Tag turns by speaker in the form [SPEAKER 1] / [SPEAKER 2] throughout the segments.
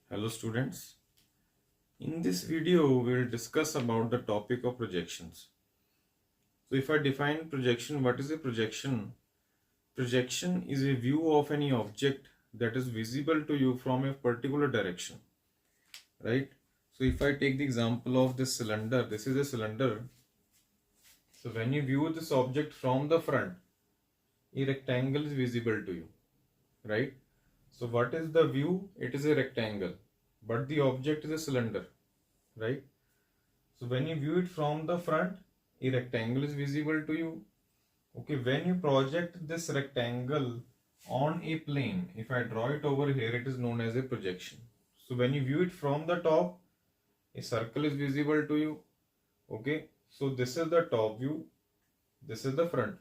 [SPEAKER 1] Hello students. In this video we will discuss about the topic of projections. So if I define projection, what is a projection? Projection is a view of any object that is visible to you from a particular direction, right? So if I take the example of this cylinder, this is a cylinder. So when you view this object from the front, a rectangle is visible to you, right? So what is the view? It is a rectangle, but the object is a cylinder, right? So when you view it from the front, a rectangle is visible to you. Okay, when you project this rectangle on a plane, if I draw it over here, it is known as a projection. So when you view it from the top, a circle is visible to you. Okay, so this is the top view, this is the front.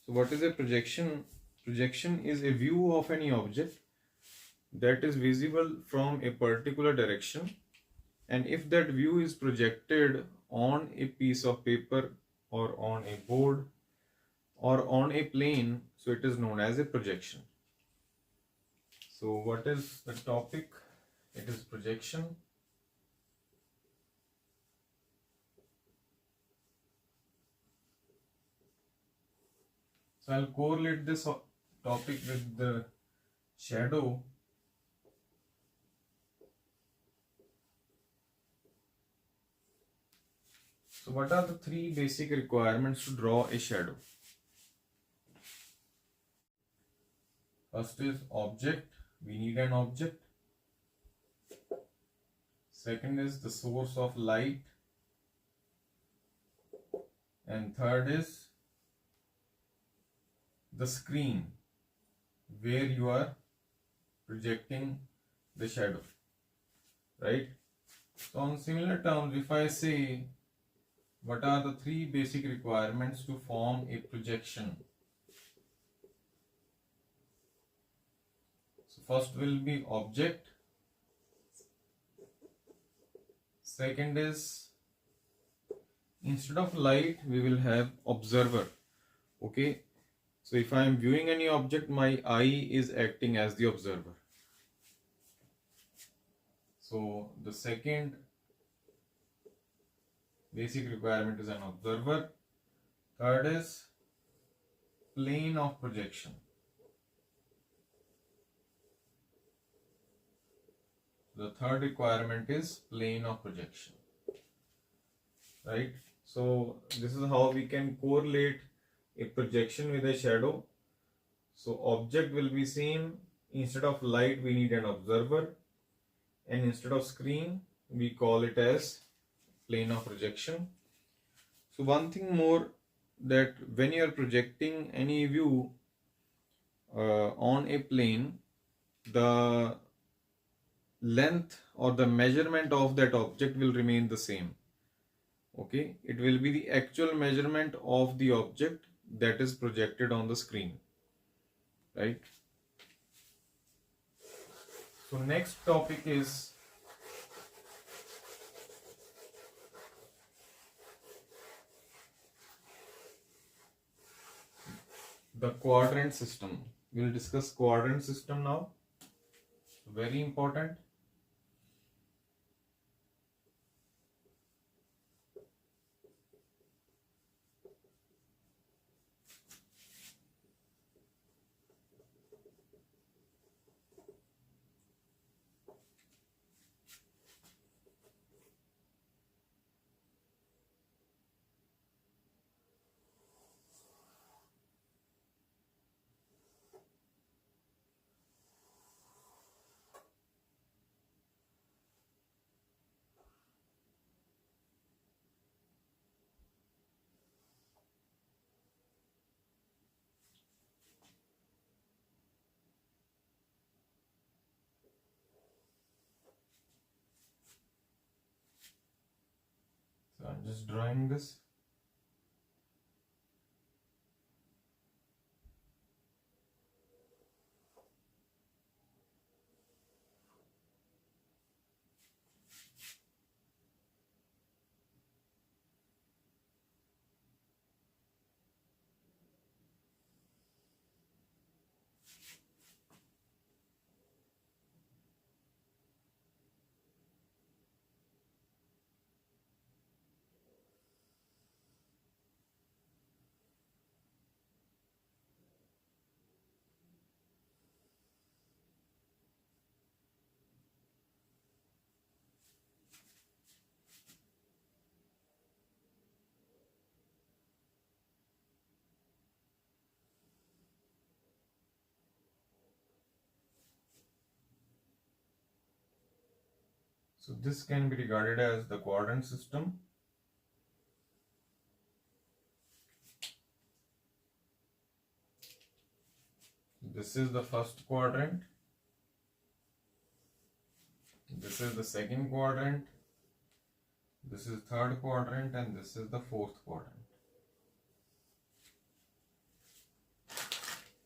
[SPEAKER 1] So what is a projection? Projection is a view of any object that is visible from a particular direction, and if that view is projected on a piece of paper or on a board or on a plane, so it is known as a projection. So what is the topic? It is projection. So I'll correlate this topic with the shadow. So what are the three basic requirements to draw a shadow? First is object. We need an object. Second is the source of light. And third is the screen where you are projecting the shadow, right? So on similar terms, if I say what are the three basic requirements to form a projection? So first will be object. Second is, instead of light, we will have observer. Okay. So if I am viewing any object, my eye is acting as the observer. So the second basic requirement is an observer. Third is plane of projection. The third requirement is plane of projection, right? So this is how we can correlate a projection with a shadow. So object will be same. Instead of light, we need an observer, and instead of screen, we call it as plane of projection. So one thing more, that when you are projecting any view on a plane, the length or the measurement of that object will remain the same. Okay, it will be the actual measurement of the object that is projected on the screen, right? So next topic is the quadrant system. We will discuss quadrant system now. Very important. So I'm just drawing this. So this can be regarded as the quadrant system. This is the first quadrant. This is the second quadrant. This is third quadrant, and this is the fourth quadrant.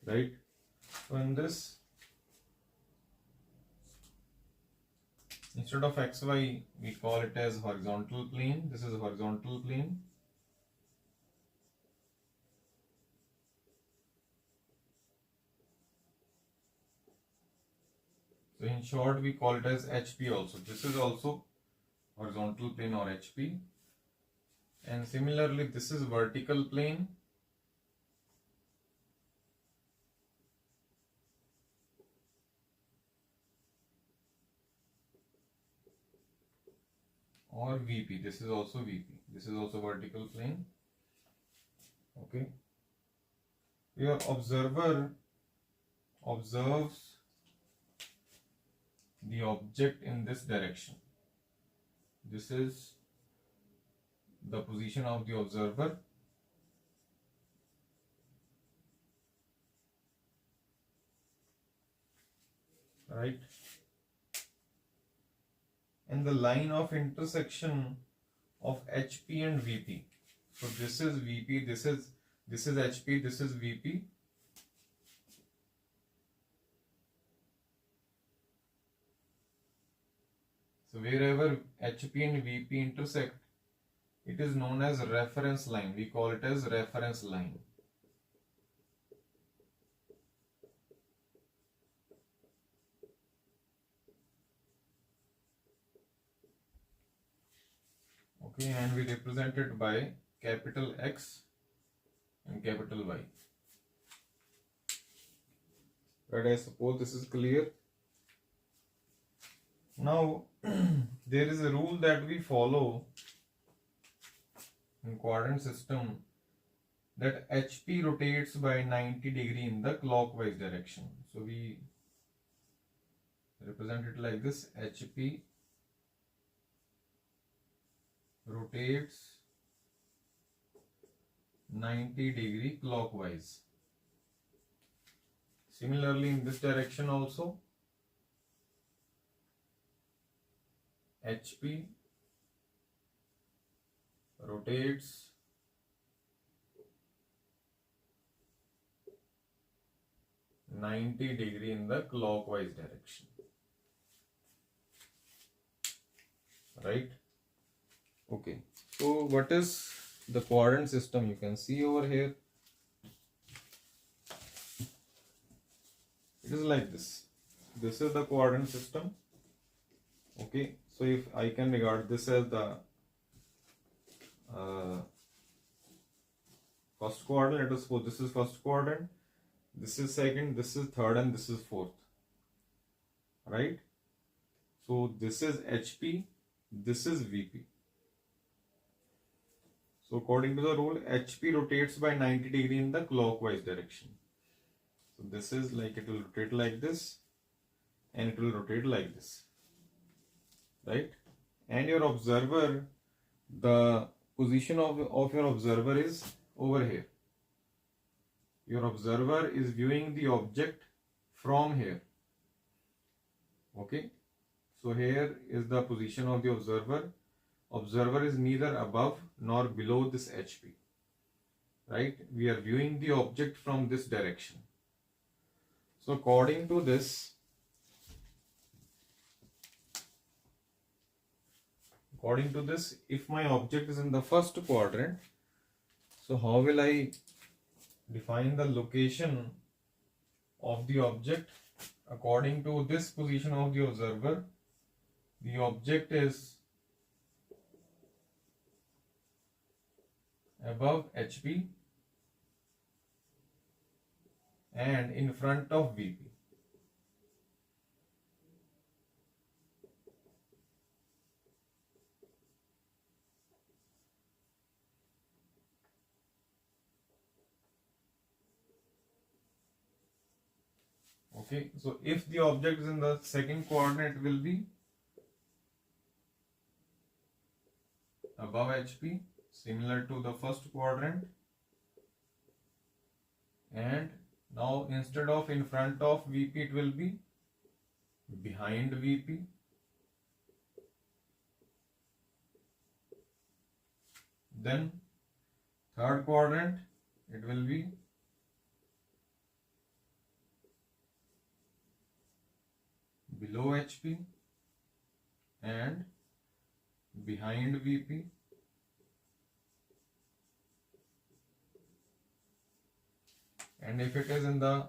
[SPEAKER 1] Right? So in this, instead of xy, we call it as horizontal plane. This is horizontal plane. So in short, we call it as HP also. This is also horizontal plane or HP. And similarly, this is vertical plane. Or VP. This is also VP. This is also vertical plane. Okay. Your observer observes the object in this direction. This is the position of the observer. Right? And the line of intersection of HP and VP. So this is VP, this is HP, this is VP. So wherever HP and VP intersect, it is known as reference line. We call it as reference line. Okay, and we represent it by capital X and capital Y. Right, I suppose this is clear. Now, there is a rule that we follow in quadrant system, that HP rotates by 90 degree in the clockwise direction. So we represent it like this: HP rotates 90 degree clockwise. Similarly, in this direction also, HP rotates 90 degree in the clockwise direction. Right? Okay. So what is the quadrant system? You can see over here. It is like this. This is the quadrant system. Okay. So if I can regard this as the first quadrant, let us suppose this is first quadrant, this is second, this is third, and this is fourth. Right? So this is HP, this is VP. So according to the rule, HP rotates by 90 degree in the clockwise direction. So this is like, it will rotate like this, and it will rotate like this. Right? And your observer, the position of your observer is over here. Your observer is viewing the object from here. Okay. So here is the position of the observer. Observer is neither above nor below this HP. Right? We are viewing the object from this direction. So according to this, if my object is in the first quadrant, so how will I define the location of the object? According to this position of the observer, the object is above HP and in front of VP. Okay, so if the object is in the second quadrant, it will be above HP, similar to the first quadrant. And now instead of in front of VP, it will be behind VP. Then third quadrant, it will be below HP and behind VP. And if it is in the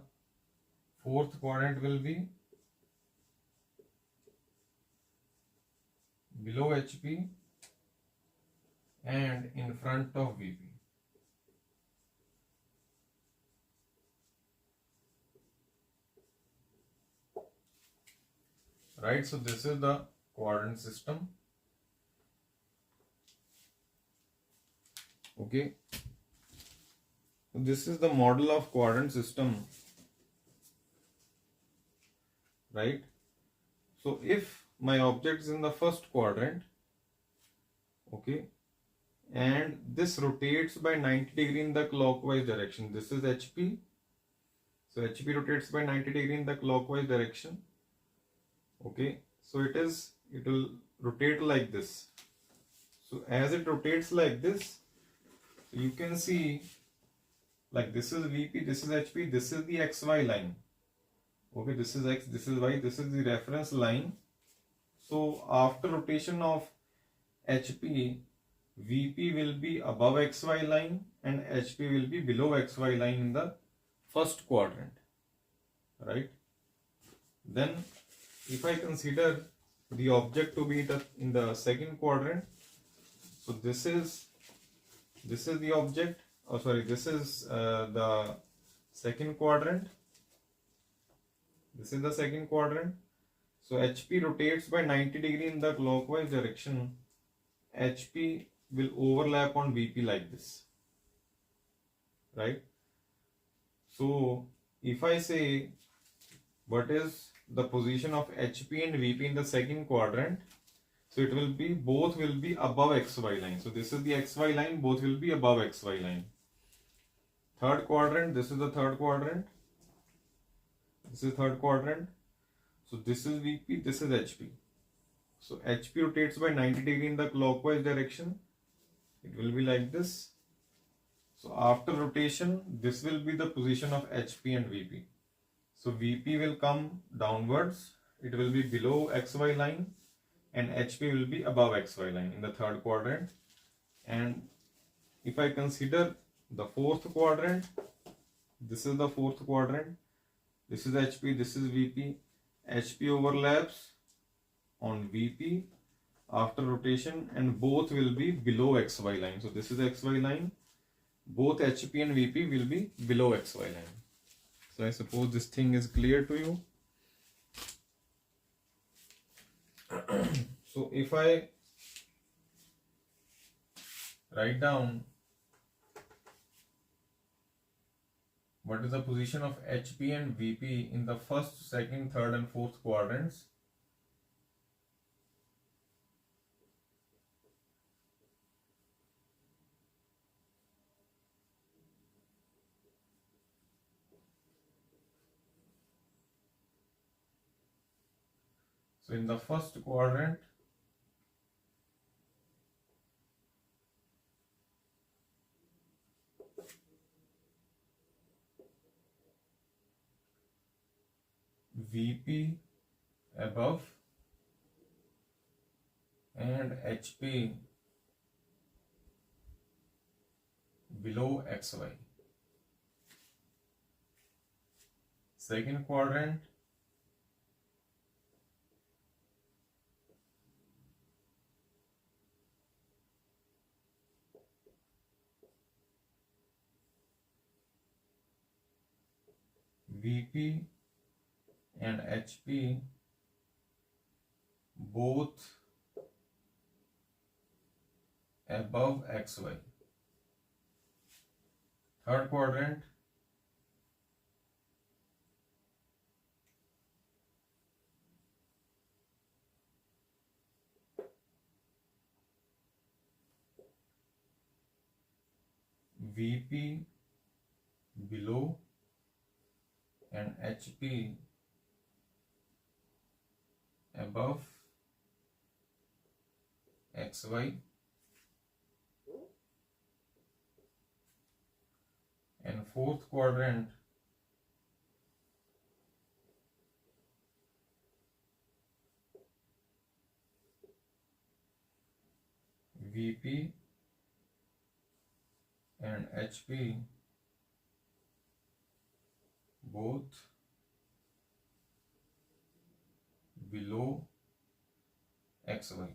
[SPEAKER 1] fourth quadrant, will be below HP and in front of VP. Right, so this is the quadrant system. Okay, this is the model of quadrant system, right? So if my object is in the first quadrant, okay, and this rotates by 90 degree in the clockwise direction, this is HP. So HP rotates by 90 degree in the clockwise direction. Okay, so it will rotate like this. So as it rotates like this, you can see like this is VP, this is HP, this is the XY line. Okay, this is X, this is Y, this is the reference line. So after rotation of HP, VP will be above XY line and HP will be below XY line in the first quadrant, right? Then if I consider the object to be in the second quadrant, so this is the object, oh sorry, this is the second quadrant. This is the second quadrant. So HP rotates by 90 degree in the clockwise direction. HP will overlap on VP like this, right? So if I say what is the position of HP and VP in the second quadrant, so it will be, both will be above XY line. So this is the XY line, both will be above XY line. Third quadrant, this is the third quadrant. This is third quadrant. So this is VP, this is HP. So HP rotates by 90 degree in the clockwise direction. It will be like this. So after rotation, this will be the position of HP and VP. So VP will come downwards. It will be below XY line and HP will be above XY line in the third quadrant. And if I consider the fourth quadrant, this is the fourth quadrant. This is HP, this is VP. HP overlaps on VP after rotation and both will be below XY line. So this is XY line. Both HP and VP will be below XY line. So I suppose this thing is clear to you. So if I write down what is the position of HP and VP in the first, second, third and fourth quadrants. So in the first quadrant, VP above and HP below XY. Second quadrant, VP and HP both above XY. Third quadrant, VP below and HP above XY, and fourth quadrant VP and HP both below XY.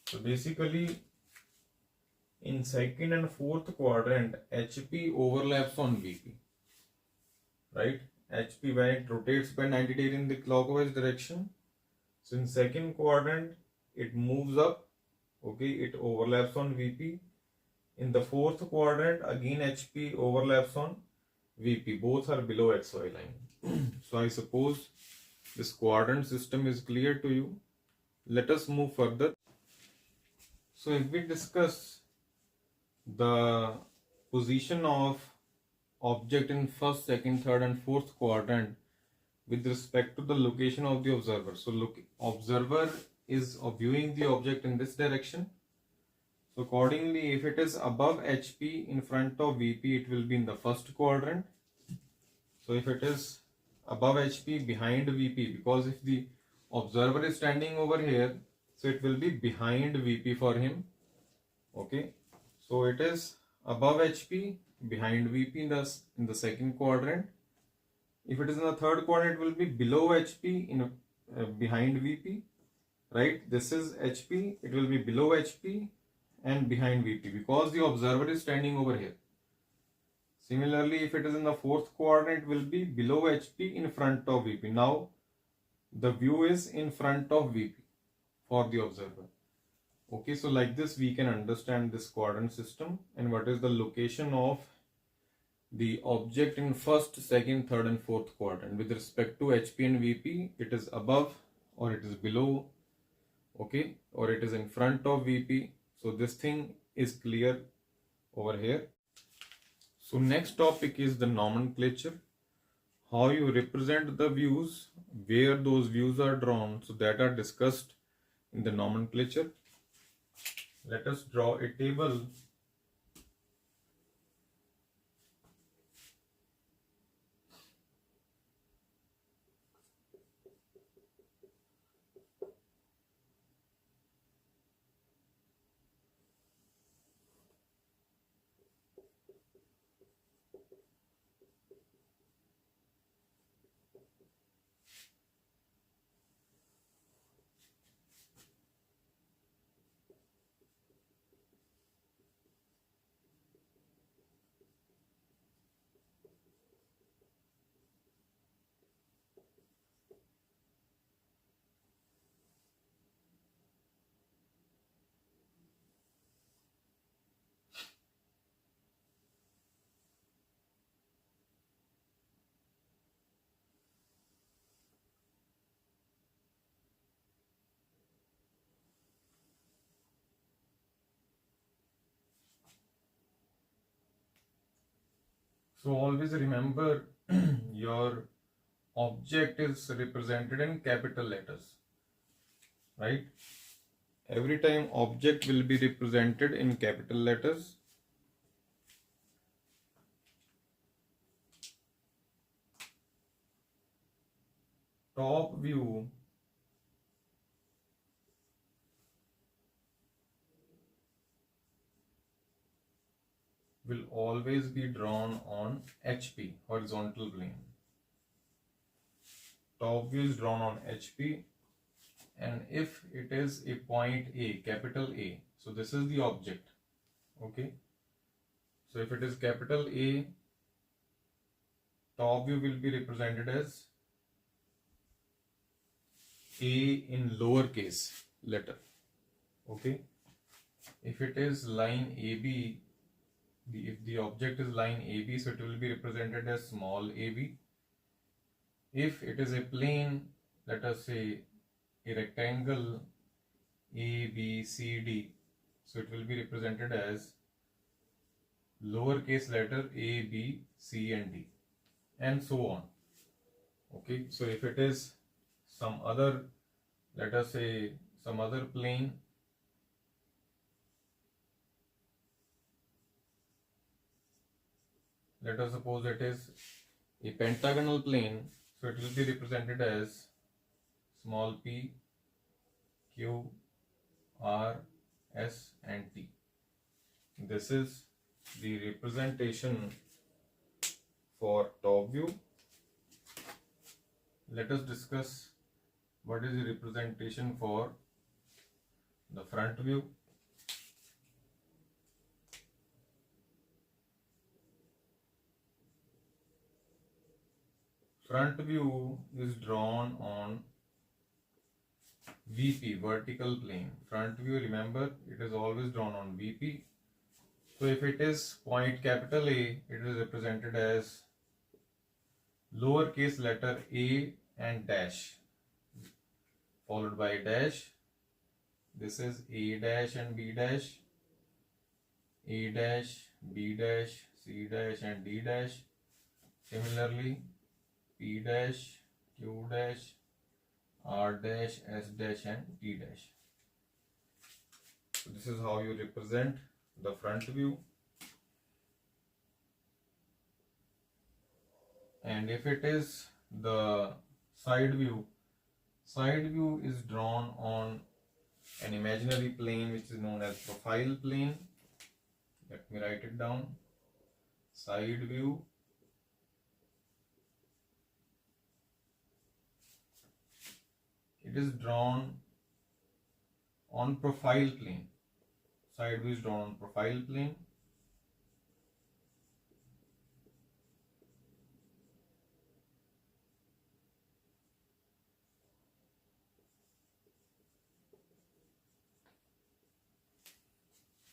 [SPEAKER 1] So basically in second and fourth quadrant HP overlaps on VP, right? HP, when it rotates by 90 degrees in the clockwise direction, so in second quadrant it moves up, okay, it overlaps on VP. In the fourth quadrant again HP overlaps on VP, both are below XY line. So I suppose this quadrant system is clear to you. Let us move further. So if we discuss the position of object in first, second, third and fourth quadrant with respect to the location of the observer. So look, observer is viewing the object in this direction. So accordingly, if it is above HP in front of VP, it will be in the first quadrant. So if it is above HP behind VP, because if the observer is standing over here, so it will be behind VP for him. Okay, so it is above HP, behind VP in the second quadrant. If it is in the third quadrant, it will be below HP in behind VP, right? This is HP, it will be below HP and behind VP because the observer is standing over here. Similarly, if it is in the fourth quadrant, it will be below HP in front of VP. Now the view is in front of VP for the observer. Okay, so like this we can understand this quadrant system and what is the location of the object in first, second, third and fourth quadrant. With respect to HP and VP, it is above or it is below, okay, or it is in front of VP. So this thing is clear over here. So next topic is the nomenclature. How you represent the views, where those views are drawn, so that are discussed in the nomenclature. Let us draw a table. So always remember your object is represented in capital letters, right? Every time object will be represented in capital letters. Top view will always be drawn on HP, horizontal plane. Top view is drawn on HP, and if it is a point A, capital A, so this is the object, okay? So if it is capital A, top view will be represented as A in lowercase letter, okay? If it is line AB, if the object is line AB, so it will be represented as small ab. If it is a plane, let us say a rectangle ABCD, so it will be represented as lowercase letter a, b, c and d, and so on. Okay, so if it is some other, let us say some other plane, let us suppose it is a pentagonal plane, so it will be represented as small p, q, r, s and t. This is the representation for top view. Let us discuss what is the representation for the front view. Front view is drawn on VP, vertical plane. Front view, remember, it is always drawn on VP. So if it is point capital A, it is represented as lowercase letter a and dash, followed by dash. This is A dash and B dash, A dash, B dash, C dash and D dash. Similarly, P dash, Q dash, R dash, S dash and T dash. So this is how you represent the front view. And if it is the side view is drawn on an imaginary plane which is known as profile plane. Let me write it down. Side view it is drawn on profile plane. Side view is drawn on profile plane.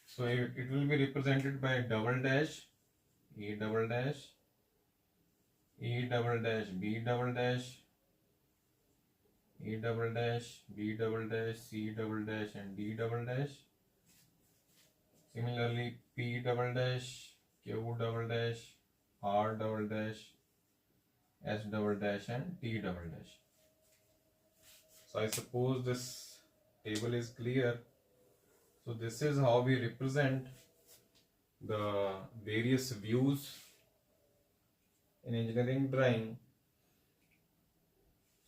[SPEAKER 1] So it will be represented by double dash, A double dash, A double dash, B double dash, A double dash, B double dash, C double dash and D double dash. Similarly, P double dash, Q double dash, R double dash, S double dash and T double dash. So I suppose this table is clear. So this is how we represent the various views in engineering drawing.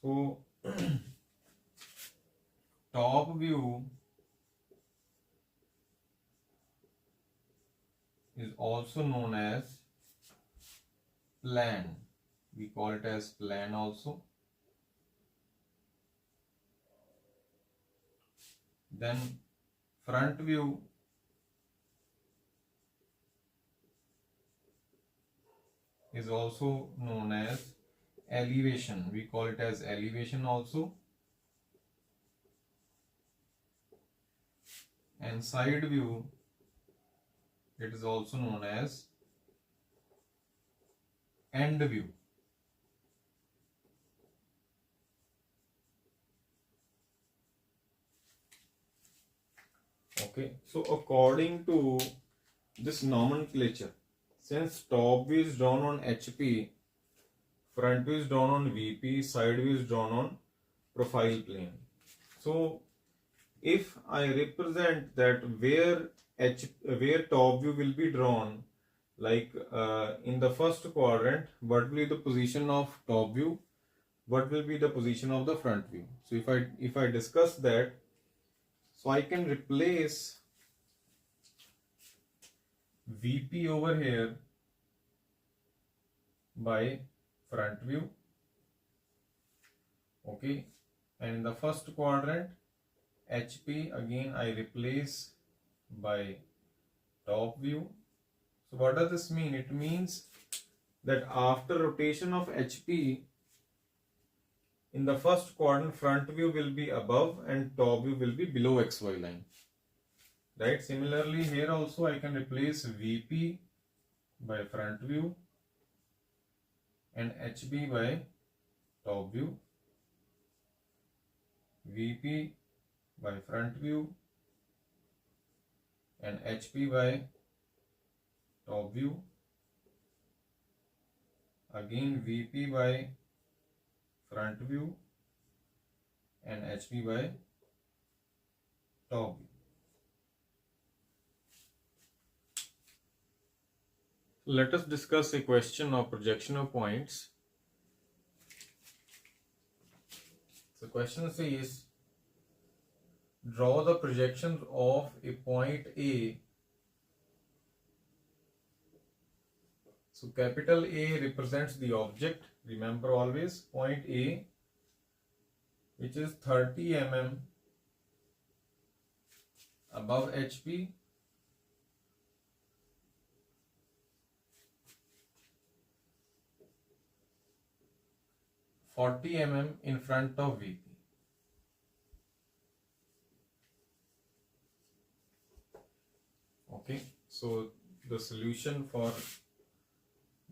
[SPEAKER 1] So top view is also known as plan. We call it as plan also. Then front view is also known as elevation. We call it as elevation also. And side view, it is also known as end view. Okay, so according to this nomenclature, since top view is drawn on HP, front view is drawn on VP, side view is drawn on profile plane. So if I represent that where top view will be drawn, like in the first quadrant, what will be the position of top view, what will be the position of the front view. So if I discuss that, so I can replace VP over here by front view. Okay, and in the first quadrant, HP again I replace by top view. So what does this mean? It means that after rotation of HP, in the first quadrant, front view will be above and top view will be below XY line. Right? Similarly, here also I can replace VP by front view and HB by top view. VP by front view and HP by top view, again VP by front view, and HP by top view. Let us discuss a question of projection of points. The question says, draw the projections of a point A. So capital A represents the object. Remember always point A, which is 30 mm above HP, (40 mm) in front of VP. Okay, so the solution for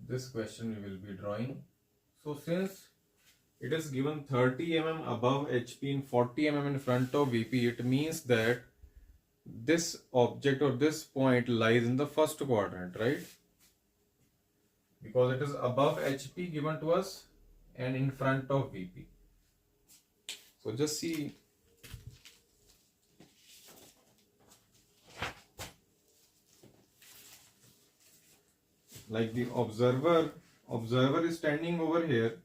[SPEAKER 1] this question we will be drawing. So since it is given 30 mm above HP and 40 mm in front of VP, it means that this object or this point lies in the first quadrant, right? Because it is above HP given to us and in front of VP. So just see, like the observer is standing over here.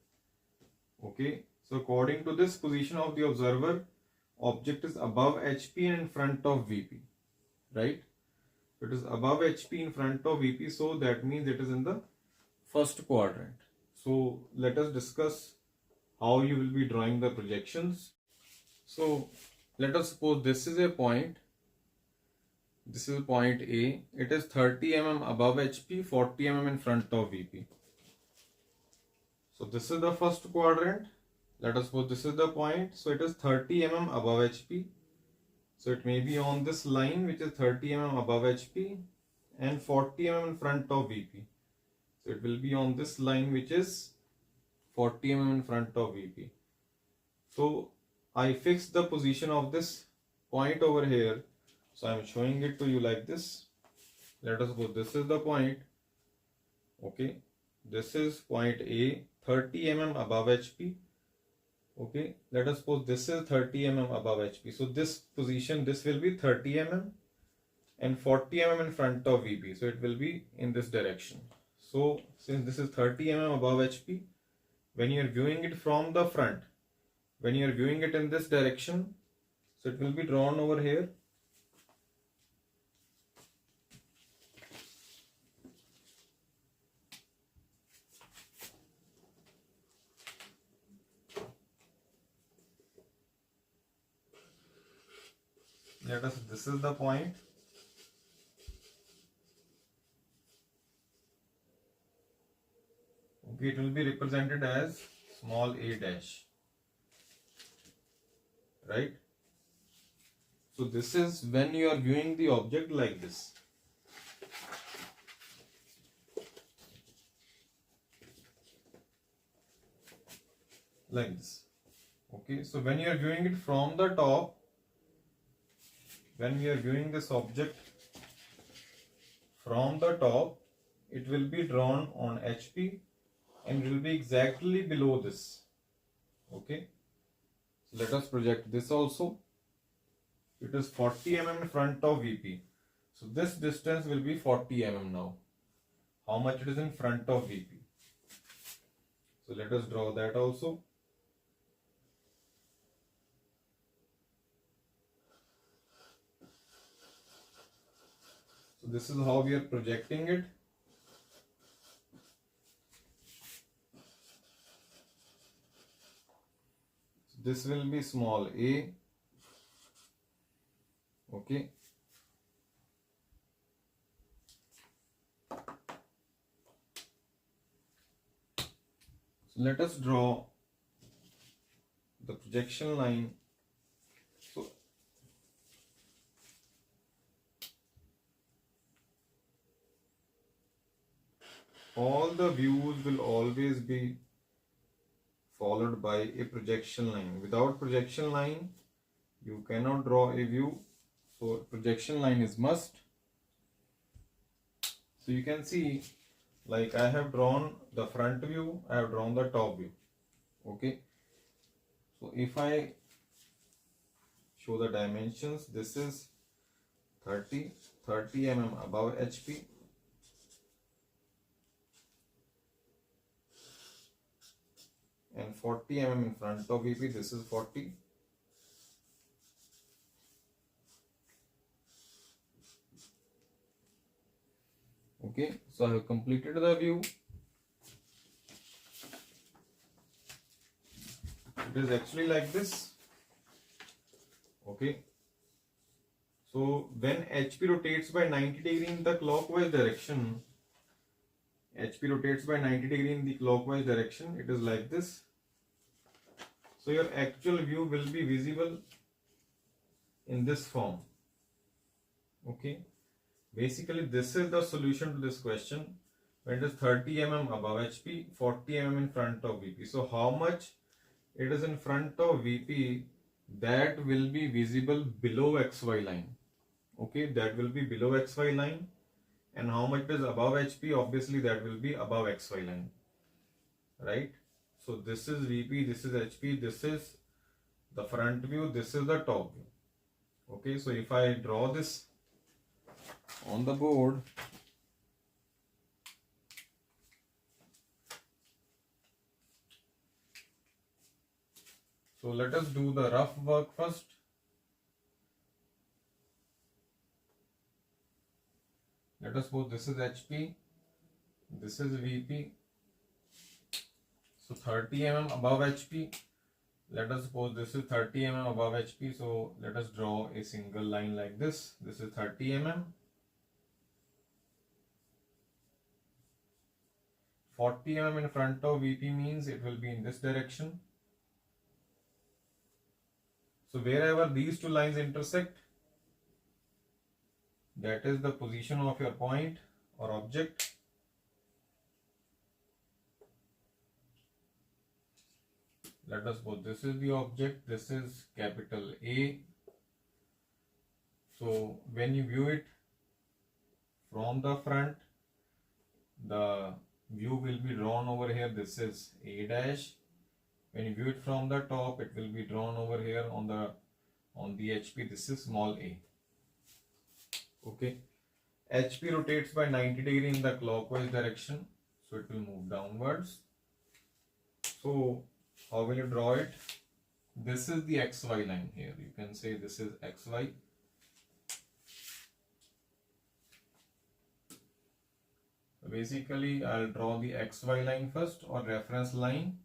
[SPEAKER 1] Okay, so according to this position of the observer, object is above HP and in front of VP, right? It is above HP in front of VP, so that means it is in the first quadrant. So let us discuss how you will be drawing the projections. So let us suppose this is a point. This is point A. It is 30 mm above HP, 40 mm in front of VP. So this is the first quadrant. Let us suppose this is the point. So it is 30 mm above HP. So it may be on this line, which is 30 mm above HP and 40 mm in front of VP. So it will be on this line, which is 40 mm in front of VP. So I fixed the position of this point over here. So I am showing it to you like this. Let us suppose this is the point. Okay, this is point A, 30 mm above HP. Okay, let us suppose this is 30 mm above HP. So this position, this will be 30 mm and 40 mm in front of VP. So it will be in this direction. So since this is 30 mm above HP, when you are viewing it from the front, when you are viewing it in this direction, so it will be drawn over here. This is the point. Okay, it will be represented as small a dash, right? So this is when you are viewing the object like this. Like this. Okay, so when you are viewing it from the top, when we are viewing this object from the top, it will be drawn on HP and it will be exactly below this. Okay, so let us project this also. It is 40 mm in front of VP. So this distance will be 40 mm now. How much it is in front of VP? So let us draw that also. So this is how we are projecting it. So this will be small a. Okay. So let us draw the projection line. So all the views will always be followed by a projection line. Without projection line, you cannot draw a view. So projection line is must. So you can see, like I have drawn the front view, I have drawn the top view. Okay. So if I show the dimensions, this is 30 mm above HP, and 40 mm in front of VP, this is 40. Okay, so I have completed the view. It is actually like this. Okay, so when HP rotates by 90 degree in the clockwise direction, HP rotates by 90 degree in the clockwise direction, it is like this. So your actual view will be visible in this form. Okay, basically this is the solution to this question. When it is 30 mm above HP, 40 mm in front of VP. So how much it is in front of VP, that will be visible below XY line. Okay, that will be below XY line. And how much is above HP, obviously that will be above XY line, right? So this is VP, this is HP, this is the front view, this is the top view. Okay, so if I draw this on the board, so let us do the rough work first. Let us suppose this is HP, this is VP. So 30 mm above HP. Let us suppose this is 30 mm above HP. So let us draw a single line like this. This is 30 mm. 40 mm in front of VP means it will be in this direction. So wherever these two lines intersect, that is the position of your point or object. Let us suppose this is the object, this is capital A. So when you view it from the front, the view will be drawn over here. This is A dash. When you view it from the top, it will be drawn over here on the HP. This is small a. Okay. HP rotates by 90 degree in the clockwise direction, so it will move downwards. So how will you draw it? This is the XY line here. You can say this is XY. So basically, I'll draw the XY line first, or reference line.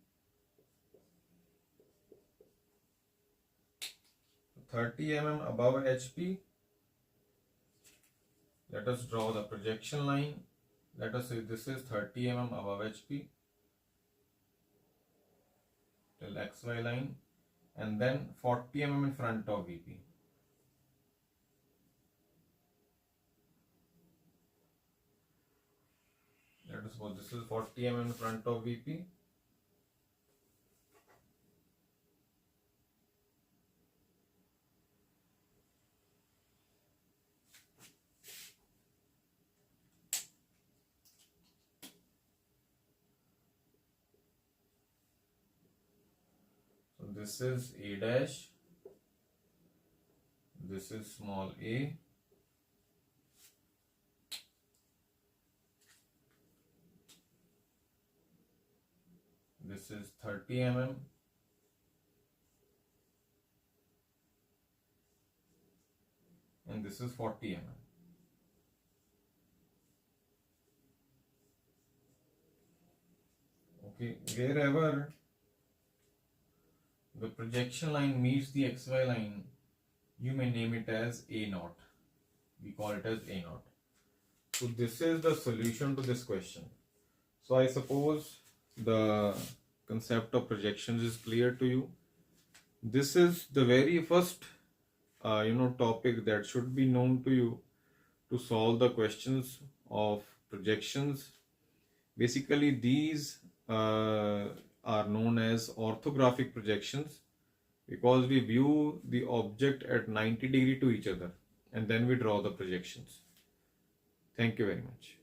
[SPEAKER 1] 30 mm above HP. Let us draw the projection line. Let us say this is 30 mm above HP till XY line, and then 40 mm in front of VP. Let us suppose this is 40 mm in front of VP. So this is A dash. This is small a. This is 30 mm. And this is 40 mm. Okay, wherever the projection line meets the XY line, you may name it as A0. We call it as A0. So this is the solution to this question. So I suppose the concept of projections is clear to you. This is the very first topic that should be known to you to solve the questions of projections. Basically these are known as orthographic projections because we view the object at 90 degree to each other and then we draw the projections. Thank you very much.